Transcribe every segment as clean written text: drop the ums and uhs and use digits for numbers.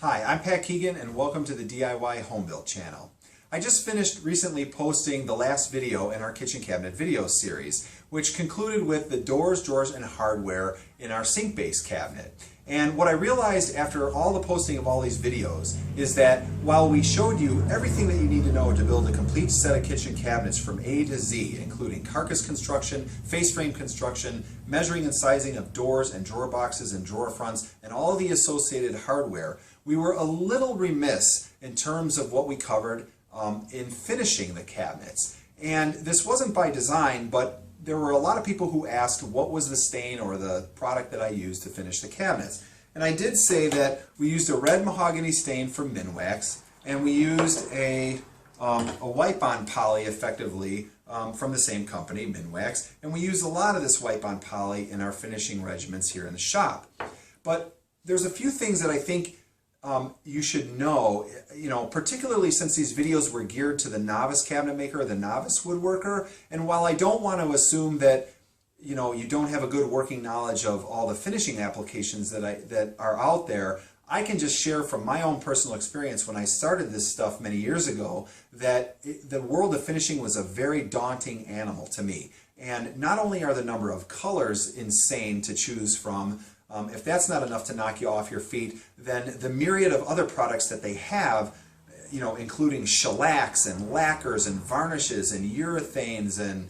Hi, I'm Pat Keegan and welcome to the DIY Home Build channel. I just finished recently posting the last video in our kitchen cabinet video series, which concluded with the doors, drawers, and hardware in our sink base cabinet. And what I realized after all the posting of all these videos is that while we showed you everything that you need to know to build a complete set of kitchen cabinets from A to Z, including carcass construction, face frame construction, measuring and sizing of doors and drawer boxes and drawer fronts, and all the associated hardware, we were a little remiss in terms of what we covered in finishing the cabinets. And this wasn't by design, but there were a lot of people who asked what was the stain or the product that I used to finish the cabinets. And I did say that we used a red mahogany stain from Minwax, and we used a wipe-on poly effectively from the same company, Minwax, and we used a lot of this wipe-on poly in our finishing regimens here in the shop. But there's a few things that I think you should know, particularly since these videos were geared to the novice cabinet maker, the novice woodworker. And while I don't want to assume that, you don't have a good working knowledge of all the finishing applications that are out there, I can just share from my own personal experience when I started this stuff many years ago that the world of finishing was a very daunting animal to me. And not only are the number of colors insane to choose from, if that's not enough to knock you off your feet, then the myriad of other products that they have, including shellacs and lacquers and varnishes and urethanes and,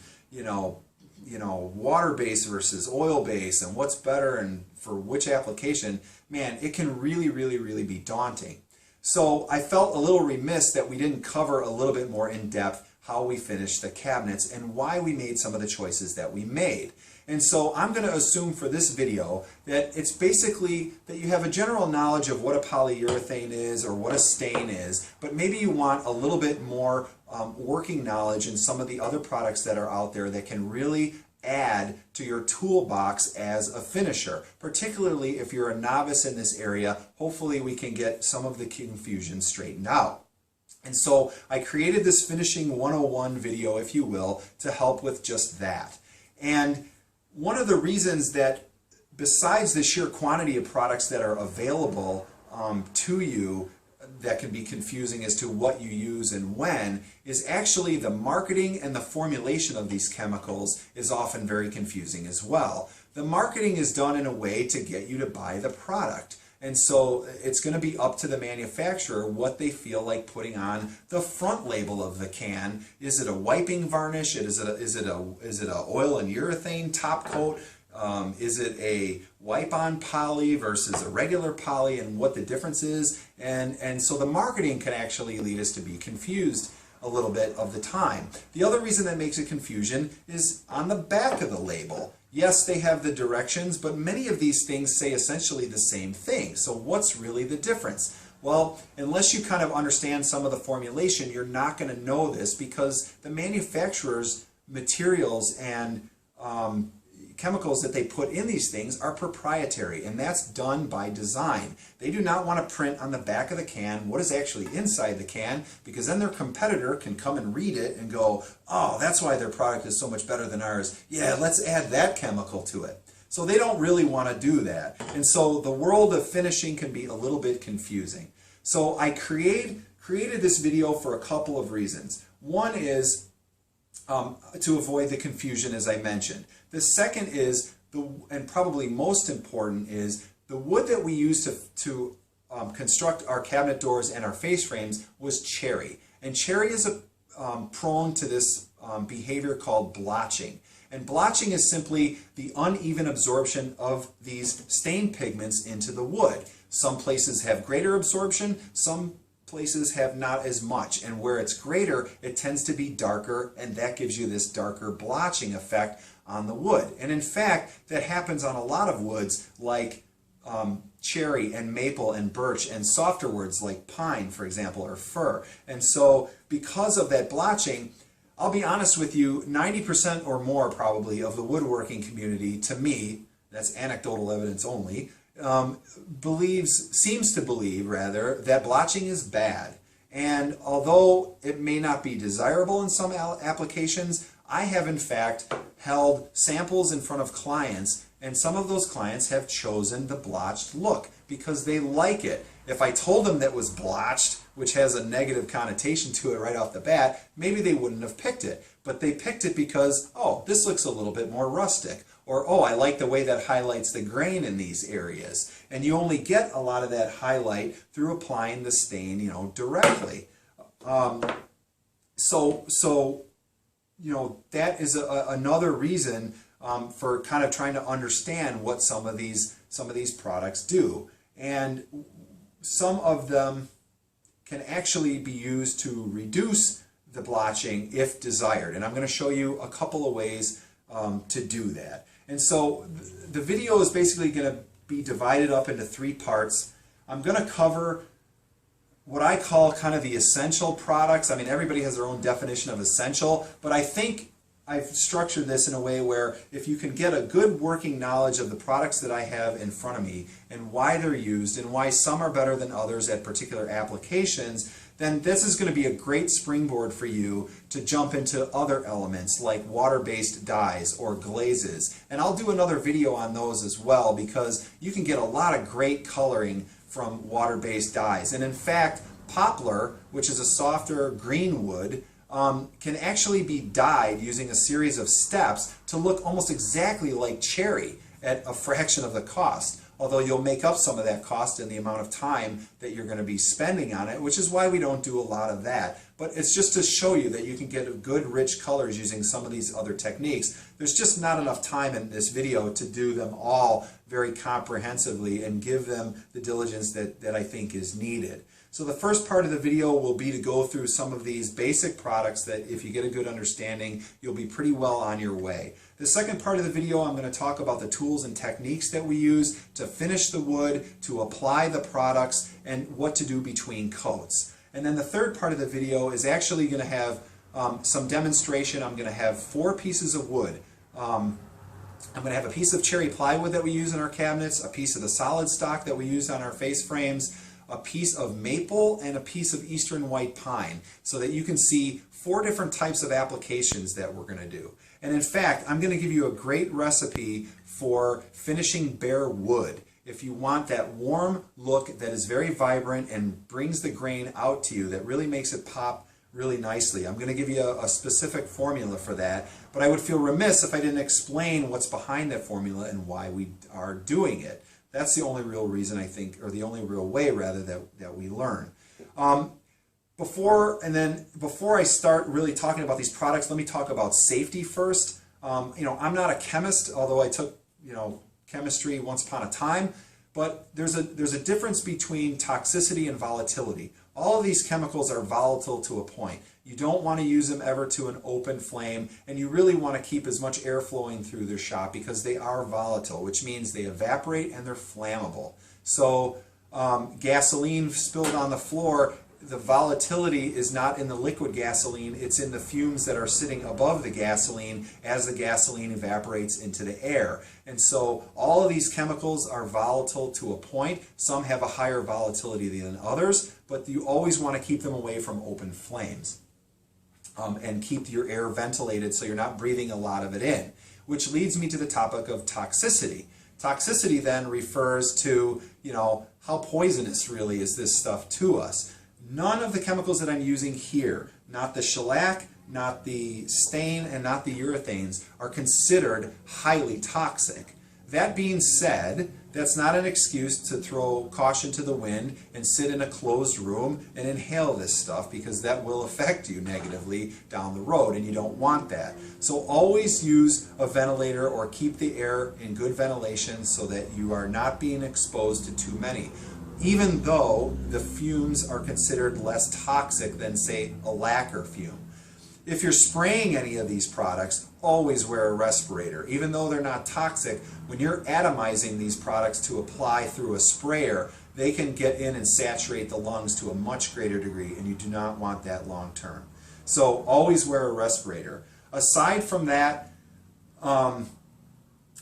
water-based versus oil-based and what's better and for which application, man, it can really, really, really be daunting. So I felt a little remiss that we didn't cover a little bit more in depth how we finished the cabinets and why we made some of the choices that we made. And so I'm going to assume for this video that it's basically that you have a general knowledge of what a polyurethane is or what a stain is, but maybe you want a little bit more working knowledge in some of the other products that are out there that can really add to your toolbox as a finisher. Particularly if you're a novice in this area, hopefully we can get some of the confusion straightened out. And so I created this Finishing 101 video, if you will, to help with just that. And one of the reasons that, besides the sheer quantity of products that are available to you that can be confusing as to what you use and when, is actually the marketing and the formulation of these chemicals is often very confusing as well. The marketing is done in a way to get you to buy the product. And so it's going to be up to the manufacturer what they feel like putting on the front label of the can. Is it a wiping varnish? Is it a oil and urethane top coat? Is it a wipe-on poly versus a regular poly, and what the difference is? And so the marketing can actually lead us to be confused a little bit of the time. The other reason that makes it confusion is on the back of the label. Yes, they have the directions, but many of these things say essentially the same thing. So what's really the difference? Well, unless you kind of understand some of the formulation, you're not going to know this, because the manufacturer's materials and chemicals that they put in these things are proprietary, and that's done by design. They do not want to print on the back of the can what is actually inside the can, because then their competitor can come and read it and go, oh, that's why their product is so much better than ours. Yeah, let's add that chemical to it. So they don't really want to do that. And so the world of finishing can be a little bit confusing. So I created this video for a couple of reasons. One is to avoid the confusion, as I mentioned. The second is, and probably most important, is the wood that we used to construct our cabinet doors and our face frames was cherry. And cherry is prone to this behavior called blotching. And blotching is simply the uneven absorption of these stain pigments into the wood. Some places have greater absorption, some places have not as much, and where it's greater, it tends to be darker, and that gives you this darker blotching effect on the wood. And in fact, that happens on a lot of woods like cherry and maple and birch, and softer woods like pine, for example, or fir. And so because of that blotching, I'll be honest with you, 90% or more probably of the woodworking community, to me, that's anecdotal evidence only, seems to believe that blotching is bad. And although it may not be desirable in some applications, I have in fact held samples in front of clients, and some of those clients have chosen the blotched look because they like it. If I told them that was blotched, which has a negative connotation to it right off the bat, maybe they wouldn't have picked it. But they picked it because, oh, this looks a little bit more rustic. Or, oh, I like the way that highlights the grain in these areas. And you only get a lot of that highlight through applying the stain, directly. That is another reason for kind of trying to understand what some of these products do. And some of them can actually be used to reduce the blotching if desired. And I'm going to show you a couple of ways to do that. And so the video is basically going to be divided up into 3 parts. I'm going to cover what I call kind of the essential products. I mean, everybody has their own definition of essential, but I think I've structured this in a way where if you can get a good working knowledge of the products that I have in front of me and why they're used and why some are better than others at particular applications, then this is going to be a great springboard for you to jump into other elements like water-based dyes or glazes. And I'll do another video on those as well because you can get a lot of great coloring from water-based dyes. And in fact, poplar, which is a softer green wood, can actually be dyed using a series of steps to look almost exactly like cherry at a fraction of the cost. Although you'll make up some of that cost in the amount of time that you're going to be spending on it, which is why we don't do a lot of that. But it's just to show you that you can get good rich colors using some of these other techniques. There's just not enough time in this video to do them all very comprehensively and give them the diligence that I think is needed. So the first part of the video will be to go through some of these basic products that if you get a good understanding, you'll be pretty well on your way. The second part of the video, I'm going to talk about the tools and techniques that we use to finish the wood, to apply the products, and what to do between coats. And then the third part of the video is actually going to have some demonstration. I'm going to have 4 pieces of wood. I'm going to have a piece of cherry plywood that we use in our cabinets, a piece of the solid stock that we use on our face frames, a piece of maple, and a piece of eastern white pine, so that you can see 4 different types of applications that we're going to do. And in fact, I'm going to give you a great recipe for finishing bare wood. If you want that warm look that is very vibrant and brings the grain out to you, that really makes it pop really nicely. I'm going to give you a specific formula for that, but I would feel remiss if I didn't explain what's behind that formula and why we are doing it. That's the only real reason, I think, or the only real way, rather, that we learn. Before I start really talking about these products, let me talk about safety first. I'm not a chemist, although I took chemistry once upon a time, but there's a difference between toxicity and volatility. All of these chemicals are volatile to a point. You don't want to use them ever to an open flame, and you really want to keep as much air flowing through their shop because they are volatile, which means they evaporate and they're flammable. So gasoline spilled on the floor, the volatility is not in the liquid gasoline, it's in the fumes that are sitting above the gasoline as the gasoline evaporates into the air. And so all of these chemicals are volatile to a point. Some have a higher volatility than others, but you always want to keep them away from open flames. And keep your air ventilated so you're not breathing a lot of it in. Which leads me to the topic of toxicity. Toxicity then refers to, how poisonous really is this stuff to us. None of the chemicals that I'm using here, not the shellac, not the stain, and not the urethanes, are considered highly toxic. That being said, that's not an excuse to throw caution to the wind and sit in a closed room and inhale this stuff, because that will affect you negatively down the road, and you don't want that. So always use a ventilator or keep the air in good ventilation so that you are not being exposed to too many, even though the fumes are considered less toxic than, say, a lacquer fume. If you're spraying any of these products, always wear a respirator. Even though they're not toxic, when you're atomizing these products to apply through a sprayer, they can get in and saturate the lungs to a much greater degree, and you do not want that long term. So always wear a respirator. Aside from that,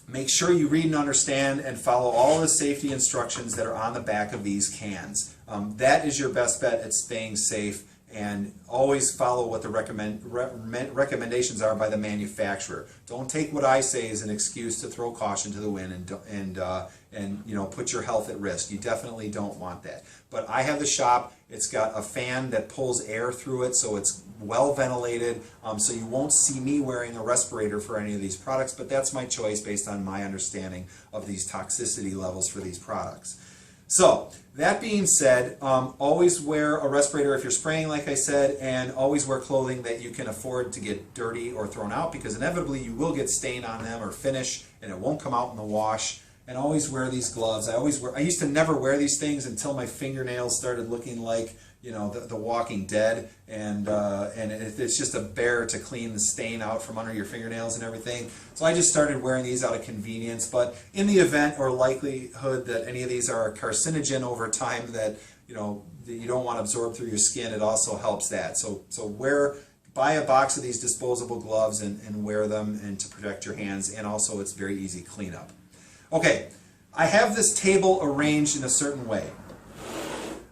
make sure you read and understand and follow all the safety instructions that are on the back of these cans. That is your best bet at staying safe and always follow what the recommendations are by the manufacturer. Don't take what I say as an excuse to throw caution to the wind and you know, put your health at risk. You definitely don't want that. But I have the shop. It's got a fan that pulls air through it, so it's well ventilated. So you won't see me wearing a respirator for any of these products, but that's my choice based on my understanding of these toxicity levels for these products. So that being said, always wear a respirator if you're spraying, like I said, and always wear clothing that you can afford to get dirty or thrown out, because inevitably you will get stain on them or finish and it won't come out in the wash. And always wear these gloves. I used to never wear these things until my fingernails started looking like, you know, the Walking Dead, and it's just a bear to clean the stain out from under your fingernails and everything. So I just started wearing these out of convenience. But in the event or likelihood that any of these are a carcinogen over time that, you know, that you don't want to absorb through your skin, it also helps that. So buy a box of these disposable gloves and wear them, and to protect your hands, and also it's very easy cleanup. Okay, I have this table arranged in a certain way.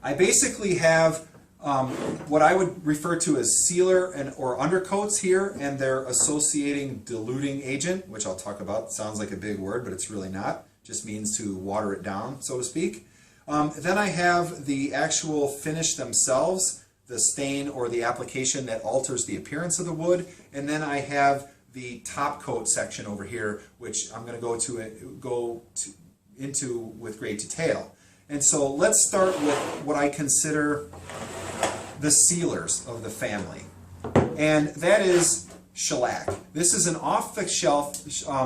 I basically have what I would refer to as sealer or undercoats here, and their associating diluting agent, which I'll talk about. It sounds like a big word, but it's really not. It just means to water it down, so to speak. Then I have the actual finish themselves, the stain or the application that alters the appearance of the wood, and then I have the top coat section over here, which I'm going to go into with great detail. And so let's start with what I consider the sealers of the family, and that is shellac. This is an off-the-shelf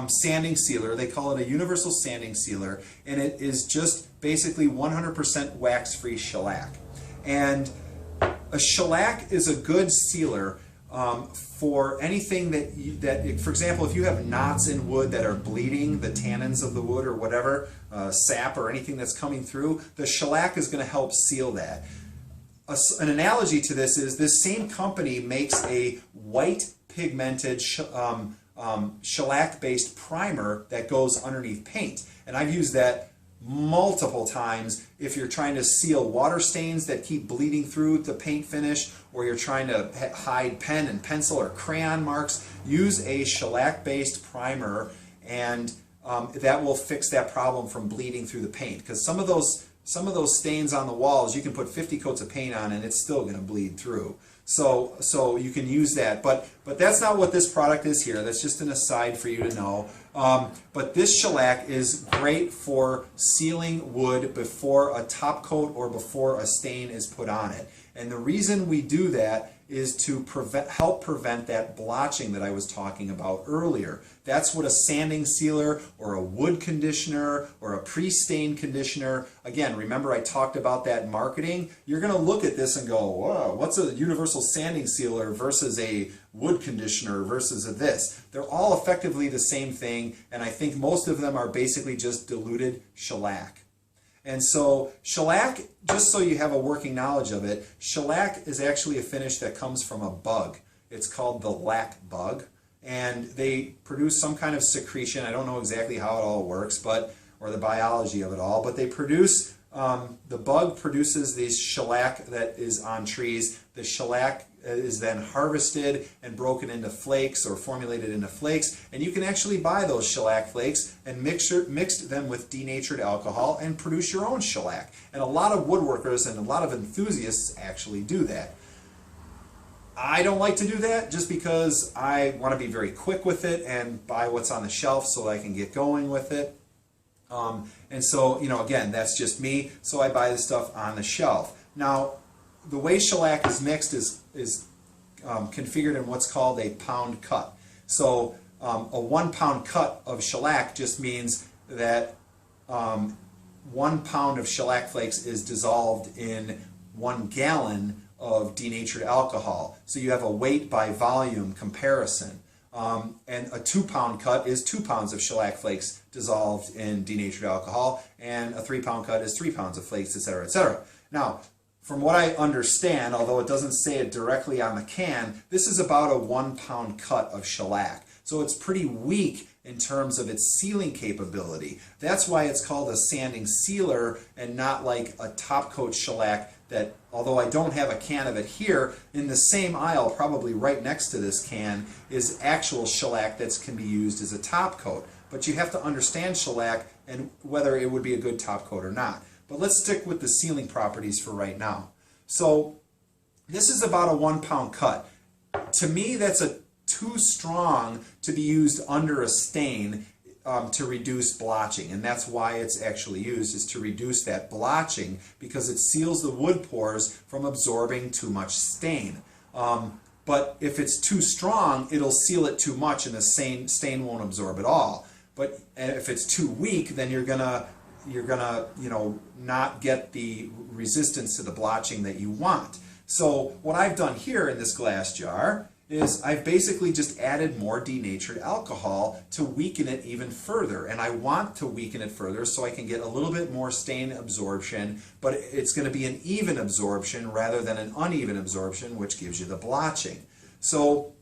sanding sealer. They call it a universal sanding sealer, and it is just basically 100% wax-free shellac. And a shellac is a good sealer for anything that for example, if you have knots in wood that are bleeding, the tannins of the wood or whatever, sap or anything that's coming through, the shellac is going to help seal that. An analogy to this is this same company makes a white pigmented shellac-based primer that goes underneath paint, and I've used that multiple times if you're trying to seal water stains that keep bleeding through the paint finish, or you're trying to hide pen and pencil or crayon marks. Use a shellac-based primer, and that will fix that problem from bleeding through the paint, because some of those stains on the walls, you can put 50 coats of paint on and it's still going to bleed through. So you can use that, but that's not what this product is here. That's just an aside for you to know. But this shellac is great for sealing wood before a top coat or before a stain is put on it. And the reason we do that is to help prevent that blotching that I was talking about earlier. That's what a sanding sealer or a wood conditioner or a pre-stain conditioner, again, remember I talked about that marketing. You're going to look at this and go, whoa, what's a universal sanding sealer versus a wood conditioner versus a this? They're all effectively the same thing, and I think most of them are basically just diluted shellac. And so shellac, just so you have a working knowledge of it, shellac is actually a finish that comes from a bug. It's called the lac bug, and they produce some kind of secretion. I don't know exactly how it all works, or the biology of it all, but they produce, the bug produces this shellac that is on trees. The shellac is then harvested and broken into flakes or formulated into flakes, and you can actually buy those shellac flakes and mix them with denatured alcohol and produce your own shellac. And a lot of woodworkers and a lot of enthusiasts actually do that. I don't like to do that just because I want to be very quick with it and buy what's on the shelf so I can get going with it. And so, you know, again, that's just me, so I buy the stuff on the shelf. Now, the way shellac is mixed is configured in what's called a pound cut. So a 1 pound cut of shellac just means that 1 pound of shellac flakes is dissolved in 1 gallon of denatured alcohol. So you have a weight by volume comparison. And a 2 pound cut is 2 pounds of shellac flakes dissolved in denatured alcohol, and a 3 pound cut is 3 pounds of flakes, etc., etc. Now, from what I understand, although it doesn't say it directly on the can, this is about a 1 pound cut of shellac. So it's pretty weak in terms of its sealing capability. That's why it's called a sanding sealer and not like a top coat shellac that although I don't have a can of it here, in the same aisle, probably right next to this can, is actual shellac that can be used as a top coat. But you have to understand shellac and whether it would be a good top coat or not. But let's stick with the sealing properties for right now. So this is about a 1 pound cut. To me, that's too strong to be used under a stain to reduce blotching, and that's why it's actually used, is to reduce that blotching, because it seals the wood pores from absorbing too much stain. But if it's too strong, it'll seal it too much and the stain won't absorb at all. But if it's too weak, then you're gonna not get the resistance to the blotching that you want. So what I've done here in this glass jar is I've basically just added more denatured alcohol to weaken it even further. And I want to weaken it further so I can get a little bit more stain absorption, but it's going to be an even absorption rather than an uneven absorption, which gives you the blotching. So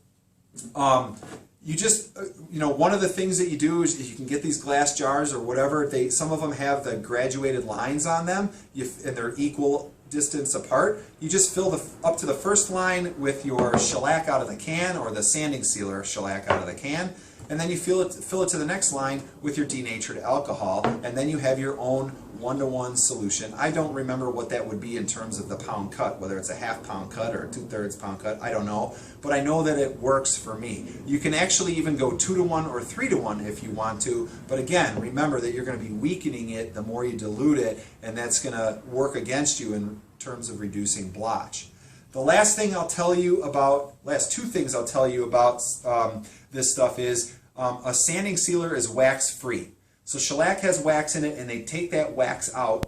you just, one of the things that you do is you can get these glass jars or whatever. Some of them have the graduated lines on them, and they're equal distance apart. You just fill up to the first line with your shellac out of the can, or the sanding sealer shellac out of the can, and then you fill it to the next line with your denatured alcohol, and then you have your own 1-to-1 solution. I don't remember what that would be in terms of the pound cut, whether it's a ½ pound cut or a 2/3 pound cut, I don't know, but I know that it works for me. You can actually even go 2-to-1 or 3-to-1 if you want to, but again, remember that you're going to be weakening it the more you dilute it, and that's going to work against you in terms of reducing blotch. The last two things I'll tell you about this stuff is a sanding sealer is wax free. So shellac has wax in it, and they take that wax out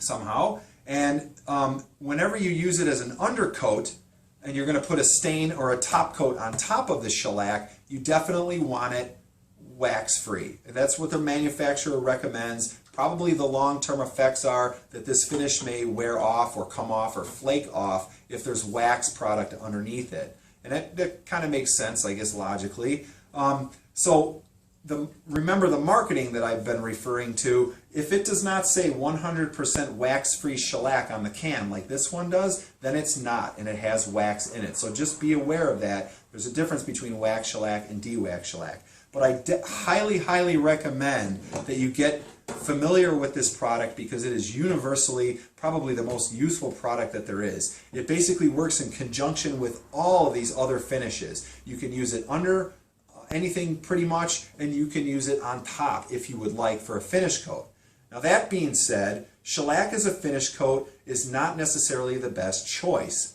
somehow, and whenever you use it as an undercoat and you're going to put a stain or a top coat on top of the shellac, you definitely want it wax free. And that's what the manufacturer recommends. Probably the long-term effects are that this finish may wear off or come off or flake off if there's wax product underneath it. And that kind of makes sense, I guess, logically. Remember the marketing that I've been referring to. If it does not say 100% wax-free shellac on the can like this one does, then it's not, and it has wax in it. So just be aware of that. There's a difference between wax shellac and de-wax shellac. But I highly, highly recommend that you get familiar with this product, because it is universally probably the most useful product that there is. It basically works in conjunction with all of these other finishes. You can use it under anything pretty much, and you can use it on top if you would like for a finish coat. Now that being said, shellac as a finish coat is not necessarily the best choice.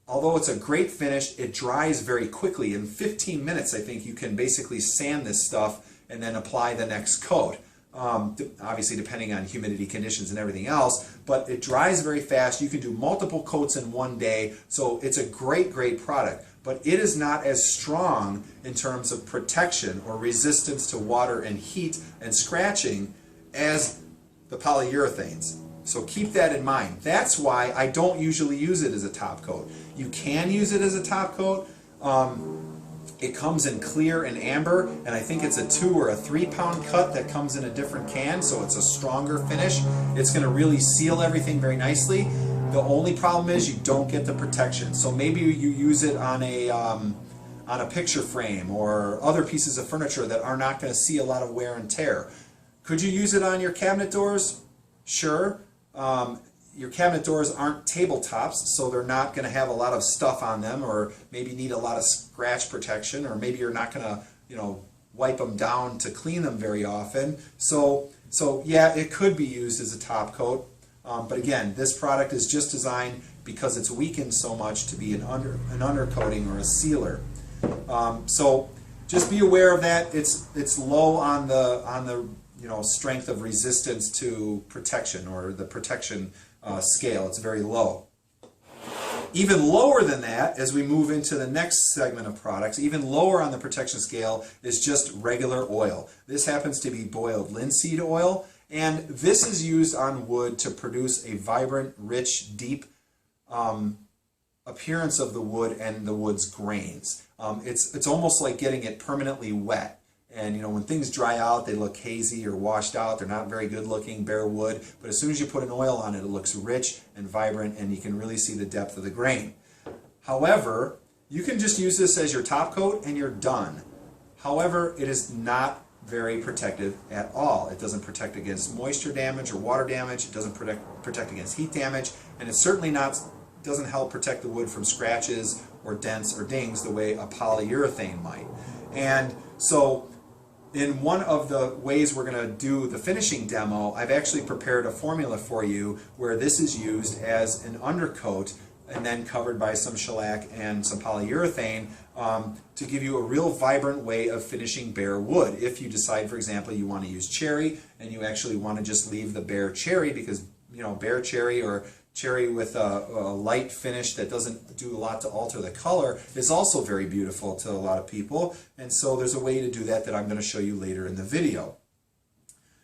Although it's a great finish, it dries very quickly. In 15 minutes, I think you can basically sand this stuff and then apply the next coat. Obviously depending on humidity conditions and everything else, but it dries very fast. You can do multiple coats in one day, so it's a great, great product. But it is not as strong in terms of protection or resistance to water and heat and scratching as the polyurethanes. So keep that in mind. That's why I don't usually use it as a top coat. You can use it as a top coat. It comes in clear and amber, and I think it's a 2 or a 3 pound cut that comes in a different can, so it's a stronger finish. It's going to really seal everything very nicely. The only problem is you don't get the protection. So maybe you use it on a picture frame or other pieces of furniture that are not going to see a lot of wear and tear. Could you use it on your cabinet doors? Sure. Your cabinet doors aren't tabletops, so they're not going to have a lot of stuff on them, or maybe need a lot of scratch protection, or maybe you're not going to, wipe them down to clean them very often. So yeah, it could be used as a top coat. But again, this product is just designed because it's weakened so much to be an undercoating or a sealer. So just be aware of that. It's low on the strength of resistance to protection, or the protection scale. It's very low. Even lower than that, as we move into the next segment of products, even lower on the protection scale is just regular oil. This happens to be boiled linseed oil, and this is used on wood to produce a vibrant, rich, deep appearance of the wood and the wood's grains. It's almost like getting it permanently wet. And you know, when things dry out, they look hazy or washed out. They're not very good looking, bare wood. But as soon as you put an oil on it, it looks rich and vibrant, and you can really see the depth of the grain. However, you can just use this as your top coat and you're done. However, it is not very protective at all. It doesn't protect against moisture damage or water damage. It doesn't protect against heat damage, and it certainly doesn't help protect the wood from scratches or dents or dings the way a polyurethane might. And so in one of the ways we're going to do the finishing demo, I've actually prepared a formula for you where this is used as an undercoat and then covered by some shellac and some polyurethane to give you a real vibrant way of finishing bare wood. If you decide, for example, you want to use cherry and you actually want to just leave the bare cherry, because you know, bare cherry or cherry with a light finish that doesn't do a lot to alter the color is also very beautiful to a lot of people. And so there's a way to do that I'm going to show you later in the video.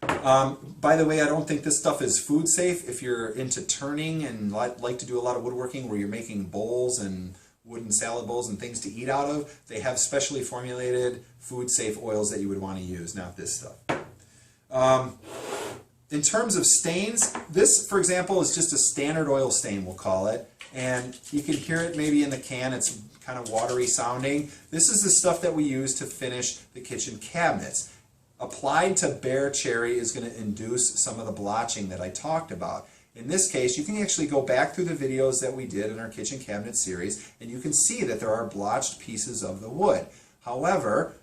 By the way, I don't think this stuff is food safe. If you're into turning and like to do a lot of woodworking where you're making bowls and wooden salad bowls and things to eat out of, they have specially formulated food safe oils that you would want to use, not this stuff. In terms of stains, this, for example, is just a standard oil stain, we'll call it. And you can hear it maybe in the can. It's kind of watery sounding. This is the stuff that we use to finish the kitchen cabinets. Applied to bare cherry is going to induce some of the blotching that I talked about. In this case, you can actually go back through the videos that we did in our kitchen cabinet series, and you can see that there are blotched pieces of the wood. However,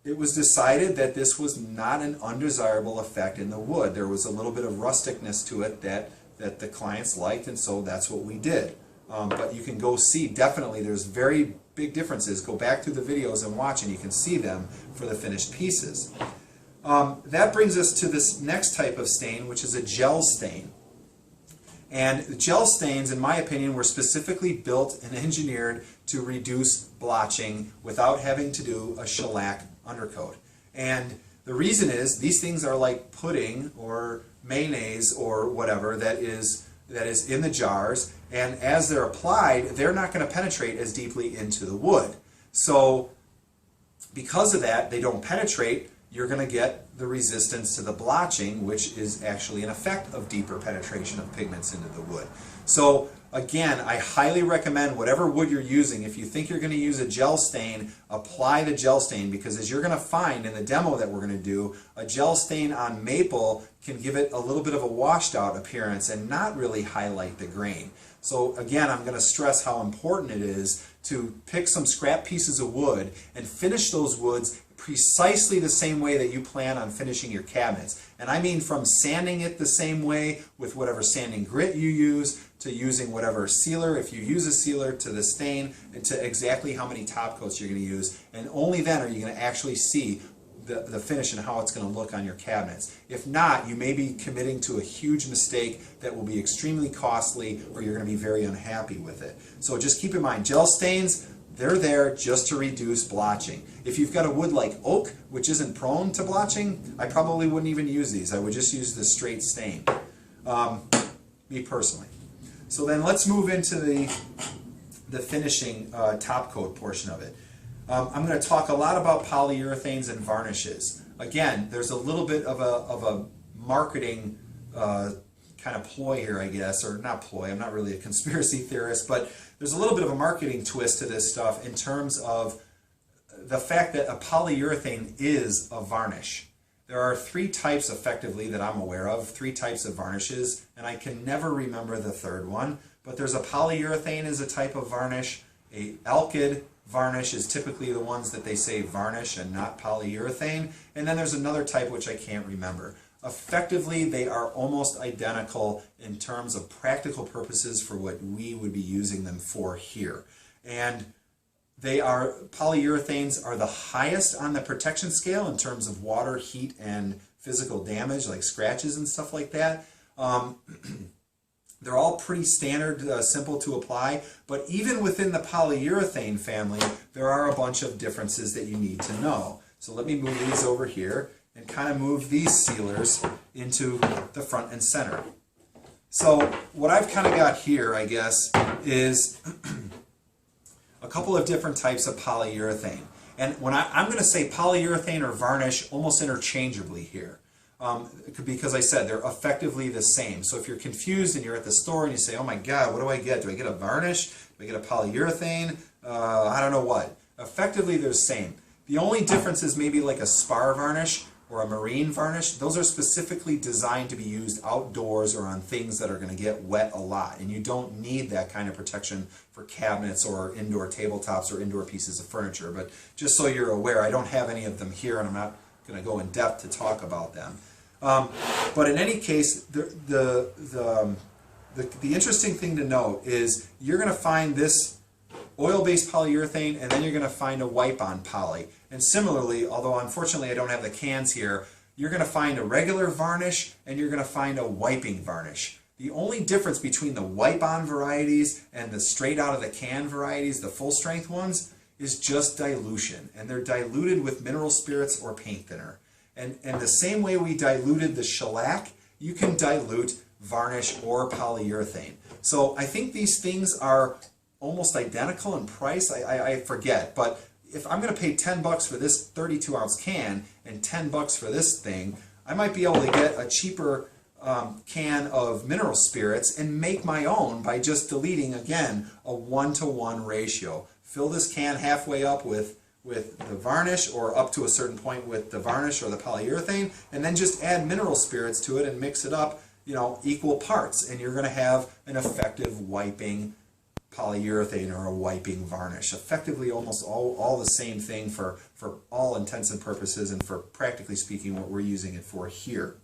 it was decided that this was not an undesirable effect in the wood. There was a little bit of rusticness to it that the clients liked, and so that's what we did. But you can go see, definitely, there's very big differences. Go back through the videos and watch, and you can see them for the finished pieces. That brings us to this next type of stain, which is a gel stain. And gel stains, in my opinion, were specifically built and engineered to reduce blotching without having to do a shellac undercoat. And the reason is these things are like pudding or mayonnaise or whatever that is in the jars, and as they're applied, they're not going to penetrate as deeply into the wood. So because of that, they don't penetrate. You're going to get the resistance to the blotching, which is actually an effect of deeper penetration of pigments into the wood. So again, I highly recommend whatever wood you're using, if you think you're going to use a gel stain, apply the gel stain, because as you're going to find in the demo that we're going to do, a gel stain on maple can give it a little bit of a washed out appearance and not really highlight the grain. So again, I'm going to stress how important it is to pick some scrap pieces of wood and finish those woods precisely the same way that you plan on finishing your cabinets. And I mean from sanding it the same way with whatever sanding grit you use, to using whatever sealer, if you use a sealer, to the stain, and to exactly how many top coats you're going to use. And only then are you going to actually see the finish and how it's going to look on your cabinets. If not, you may be committing to a huge mistake that will be extremely costly, or you're going to be very unhappy with it. So just keep in mind, gel stains, they're there just to reduce blotching. If you've got a wood like oak, which isn't prone to blotching, I probably wouldn't even use these. I would just use the straight stain, me personally. So then let's move into the finishing top coat portion of it. I'm going to talk a lot about polyurethanes and varnishes. Again, there's a little bit of a marketing kind of ploy here, I guess, or not ploy, I'm not really a conspiracy theorist, but there's a little bit of a marketing twist to this stuff in terms of the fact that a polyurethane is a varnish. There are three types, effectively, that I'm aware of, three types of varnishes, and I can never remember the third one, but there's a polyurethane as a type of varnish. A alkyd varnish is typically the ones that they say varnish and not polyurethane, and then there's another type which I can't remember. Effectively, they are almost identical in terms of practical purposes for what we would be using them for here. And polyurethanes are the highest on the protection scale in terms of water, heat, and physical damage, like scratches and stuff like that. They're all pretty standard, simple to apply, but even within the polyurethane family, there are a bunch of differences that you need to know. So let me move these over here and kind of move these sealers into the front and center. So what I've kind of got here, I guess, is a couple of different types of polyurethane. And when I'm going to say polyurethane or varnish almost interchangeably here. Because I said they're effectively the same. So if you're confused and you're at the store and you say, oh my God, what do I get? Do I get a varnish? Do I get a polyurethane? I don't know what. Effectively, they're the same. The only difference is maybe like a spar varnish or a marine varnish. Those are specifically designed to be used outdoors or on things that are going to get wet a lot. And you don't need that kind of protection for cabinets or indoor tabletops or indoor pieces of furniture. But just so you're aware, I don't have any of them here, and I'm not going to go in depth to talk about them. But in any case, the interesting thing to note is you're going to find this oil-based polyurethane, and then you're going to find a wipe-on poly. And similarly, although unfortunately I don't have the cans here, you're going to find a regular varnish and you're going to find a wiping varnish. The only difference between the wipe-on varieties and the straight out of the can varieties, the full-strength ones, is just dilution. And they're diluted with mineral spirits or paint thinner. And the same way we diluted the shellac, you can dilute varnish or polyurethane. So I think these things are almost identical in price. I forget, but if I'm going to pay 10 bucks for this 32-ounce can and 10 bucks for this thing, I might be able to get a cheaper can of mineral spirits and make my own by just deleting, again, a 1-to-1 ratio. Fill this can halfway up with the varnish, or up to a certain point with the varnish or the polyurethane, and then just add mineral spirits to it and mix it up, equal parts, and you're going to have an effective wiping polyurethane or a wiping varnish. Effectively almost all the same thing for all intents and purposes, and for practically speaking what we're using it for here.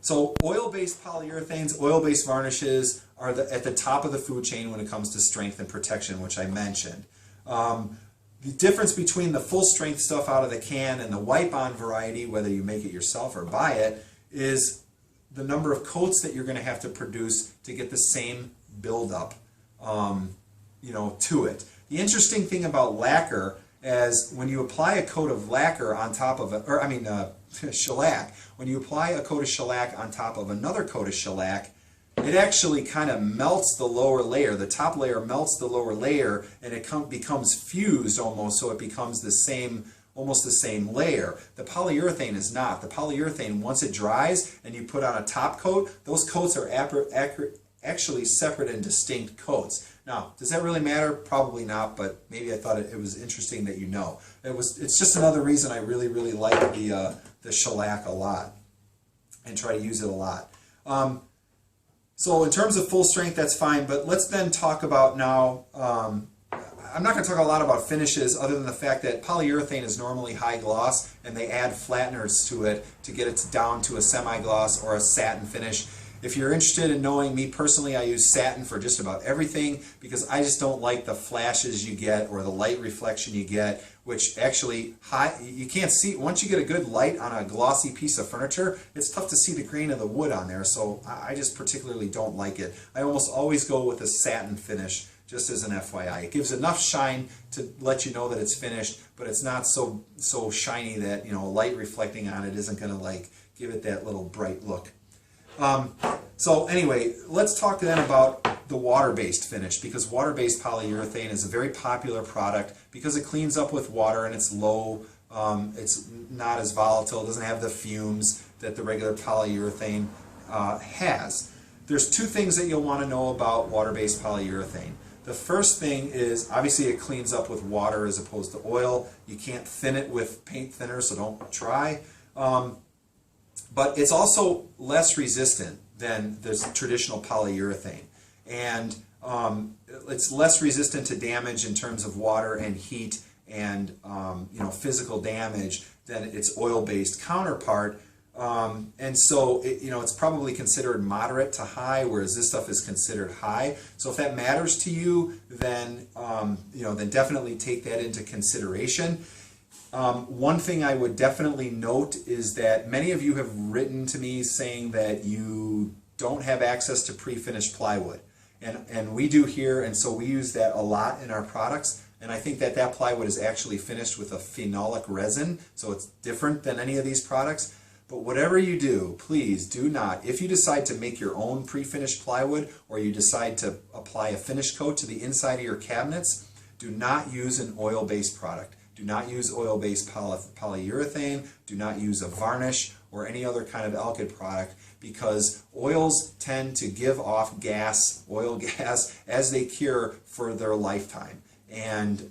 So oil-based polyurethanes, oil-based varnishes are at the top of the food chain when it comes to strength and protection, which I mentioned. The difference between the full-strength stuff out of the can and the wipe-on variety, whether you make it yourself or buy it, is the number of coats that you're going to have to produce to get the same buildup, to it. The interesting thing about lacquer is when you apply a coat of lacquer on top of shellac, when you apply a coat of shellac on top of another coat of shellac, it actually kind of melts the lower layer. The top layer melts the lower layer, and it becomes fused almost, so it becomes almost the same layer. The polyurethane is not. The polyurethane, once it dries and you put on a top coat, those coats are actually separate and distinct coats. Now, does that really matter? Probably not, but maybe I thought it was interesting that you know. It's just another reason I really, really like the shellac a lot and try to use it a lot. So in terms of full strength, that's fine, but let's then talk about now, I'm not going to talk a lot about finishes other than the fact that polyurethane is normally high gloss, and they add flatteners to it to get it down to a semi-gloss or a satin finish. If you're interested in knowing me personally, I use satin for just about everything because I just don't like the flashes you get or the light reflection you get, which actually you can't see. Once you get a good light on a glossy piece of furniture, it's tough to see the grain of the wood on there, so I just particularly don't like it. I almost always go with a satin finish, just as an FYI. It gives enough shine to let you know that it's finished, but it's not so shiny that light reflecting on it isn't going to give it that little bright look. So anyway, let's talk then about the water-based finish, because water-based polyurethane is a very popular product because it cleans up with water and it's low, it's not as volatile, it doesn't have the fumes that the regular polyurethane has. There's two things that you'll want to know about water-based polyurethane. The first thing is, obviously it cleans up with water as opposed to oil. You can't thin it with paint thinner, so don't try. But it's also less resistant than the traditional polyurethane. And it's less resistant to damage in terms of water and heat and physical damage than its oil-based counterpart. And so it's probably considered moderate to high, whereas this stuff is considered high. So if that matters to you, then then definitely take that into consideration. One thing I would definitely note is that many of you have written to me saying that you don't have access to pre-finished plywood. And we do here, and so we use that a lot in our products. And I think that plywood is actually finished with a phenolic resin, so it's different than any of these products. But whatever you do, please do not, if you decide to make your own pre-finished plywood or you decide to apply a finish coat to the inside of your cabinets, do not use an oil-based product. Do not use oil-based polyurethane. Do not use a varnish or any other kind of alkyd product, because oils tend to give off gas, oil gas, as they cure for their lifetime. And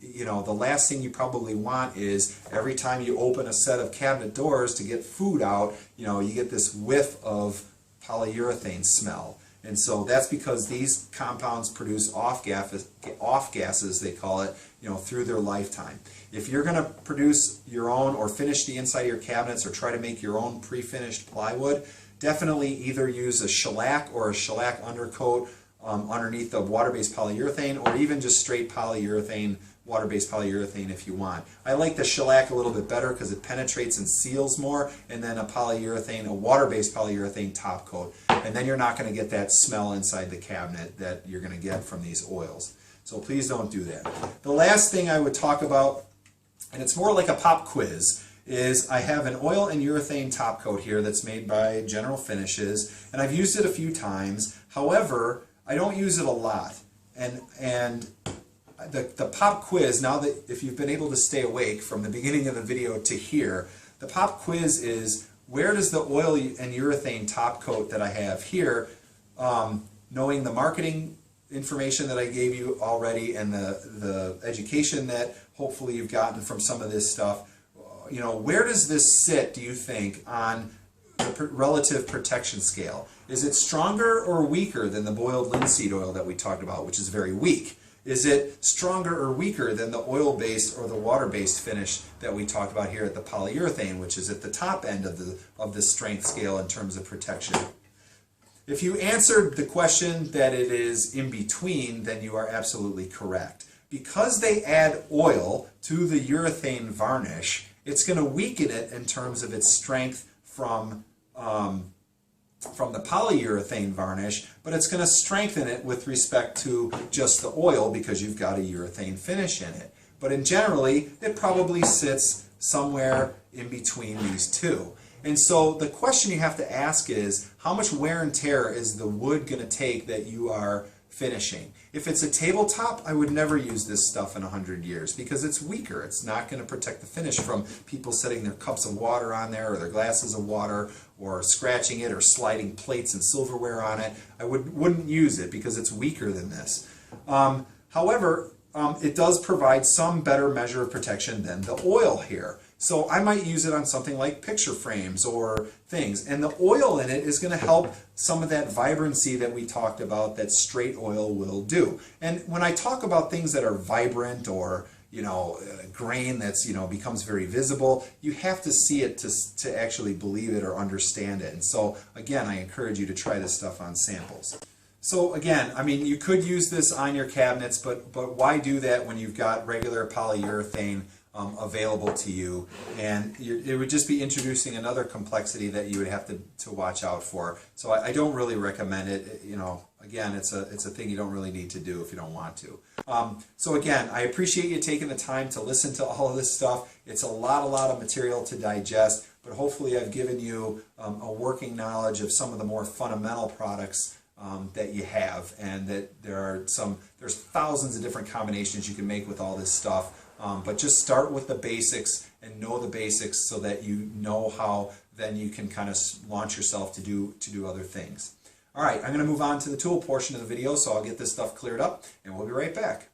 you know, the last thing you probably want is every time you open a set of cabinet doors to get food out, you know, you get this whiff of polyurethane smell. And so that's because these compounds produce off gases, they call it, you know, through their lifetime. If you're going to produce your own or finish the inside of your cabinets or try to make your own pre-finished plywood, definitely either use a shellac or a shellac undercoat underneath the water-based polyurethane, or even just straight polyurethane, water-based polyurethane if you want. I like the shellac a little bit better because it penetrates and seals more, and then a polyurethane, a water-based polyurethane top coat. And then you're not going to get that smell inside the cabinet that you're going to get from these oils. So please don't do that. The last thing I would talk about, and it's more like a pop quiz, is I have an oil and urethane top coat here that's made by General Finishes, and I've used it a few times. However, I don't use it a lot. And the pop quiz, now that if you've been able to stay awake from the beginning of the video to here, the pop quiz is, where does the oil and urethane top coat that I have here, knowing the marketing information that I gave you already and the education that hopefully you've gotten from some of this stuff, you know, where does this sit, do you think, on the relative protection scale? Is it stronger or weaker than the boiled linseed oil that we talked about, which is very weak? Is it stronger or weaker than the oil-based or the water-based finish that we talked about here at the polyurethane, which is at the top end of the strength scale in terms of protection? If you answered the question that it is in between, then you are absolutely correct. Because they add oil to the urethane varnish, it's going to weaken it in terms of its strength from the polyurethane varnish, but it's going to strengthen it with respect to just the oil because you've got a urethane finish in it. But in generally, it probably sits somewhere in between these two. And so the question you have to ask is, how much wear and tear is the wood going to take that you are finishing? If it's a tabletop, I would never use this stuff in 100 years because it's weaker. It's not going to protect the finish from people setting their cups of water on there or their glasses of water or scratching it or sliding plates and silverware on it. I wouldn't use it because it's weaker than this. However, it does provide some better measure of protection than the oil here. So I might use it on something like picture frames or things. And the oil in it is going to help some of that vibrancy that we talked about that straight oil will do. And when I talk about things that are vibrant or, you know, grain that's, you know, becomes very visible, you have to see it to actually believe it or understand it. And so, again, I encourage you to try this stuff on samples. So again, I mean, you could use this on your cabinets, but why do that when you've got regular polyurethane available to you? And it would just be introducing another complexity that you would have to watch out for. So I don't really recommend it. You know, again, it's a thing you don't really need to do if you don't want to. So again, I appreciate you taking the time to listen to all of this stuff. It's a lot of material to digest, but hopefully I've given you a working knowledge of some of the more fundamental products that you have, and that there's thousands of different combinations you can make with all this stuff. But just start with the basics and know the basics so that you know how then you can kind of launch yourself to do other things. All right, I'm going to move on to the tool portion of the video, so I'll get this stuff cleared up and we'll be right back.